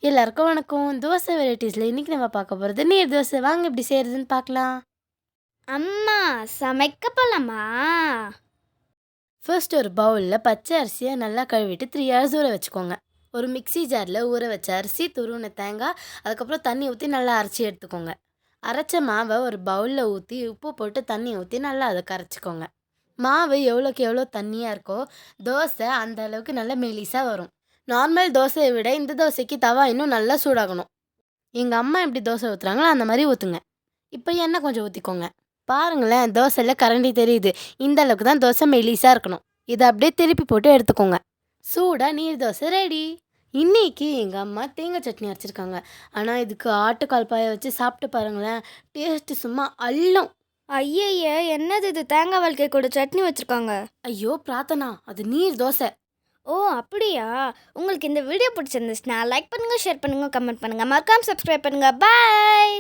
எல்லாருக்கும் வணக்கம். தோசை வெரைட்டிஸ்ல இன்னைக்கு நம்ம பார்க்க போறது நீர் தோசை. வாங்க எப்படி செய்யறதுன்னு பார்க்கலாம். அம்மா சமைக்க போலாமா? ஃபர்ஸ்ட் ஒரு பவுலில் பச்சை அரிசியை நல்லா கழுவிட்டு 3 hours ஊற வச்சுக்கோங்க. ஒரு மிக்ஸி ஜாரில் ஊற வச்ச அரிசி, துருவின தேங்காய், அதுக்கப்புறம் தண்ணி ஊற்றி நல்லா அரைச்சி எடுத்துக்கோங்க. அரைச்ச மாவை ஒரு பவுலில் ஊற்றி உப்பு போட்டு தண்ணி ஊற்றி நல்லா அதை கரைச்சிக்கோங்க. மாவு எவ்வளோக்கு எவ்வளோ தண்ணியாக இருக்கோ தோசை அந்த அளவுக்கு நல்லா மெலிசாக வரும். நார்மல் தோசையை விட இந்த தோசைக்கு தவா இன்னும் நல்லா சூடாகணும். எங்கள் அம்மா எப்படி தோசை ஊற்றுறாங்களோ அந்த மாதிரி ஊற்றுங்க. இப்போ எண்ணெய் கொஞ்சம் ஊற்றிக்கோங்க. பாருங்களேன், தோசையில் கரண்டி தெரியுது. இந்த அளவுக்கு தான் தோசை மெலிசாக இருக்கணும். இதை அப்படியே திருப்பி போட்டு எடுத்துக்கோங்க. சூடாக நீர் தோசை ரெடி. இன்னைக்கு எங்கள் அம்மா தேங்காய் சட்னி அரைச்சிருக்காங்க. ஆனால் இதுக்கு ஆட்டுக்கால் பாயை வச்சு சாப்பிட்டு பாருங்களேன், டேஸ்ட்டு சும்மா அள்ளும். ஐயய்ய, என்னது இது? தேங்காய் வாழ்க்கை கூட சட்னி வச்சிருக்காங்க. ஐயோ பிரார்த்தனா, அது நீர் தோசை. ஓ அப்படியா? உங்களுக்கு இந்த வீடியோ பிடிச்சிருந்துச்சுன்னா லைக் பண்ணுங்க, ஷேர் பண்ணுங்க, கமெண்ட் பண்ணுங்க, மறக்காம சப்ஸ்கிரைப் பண்ணுங்க. பாய்.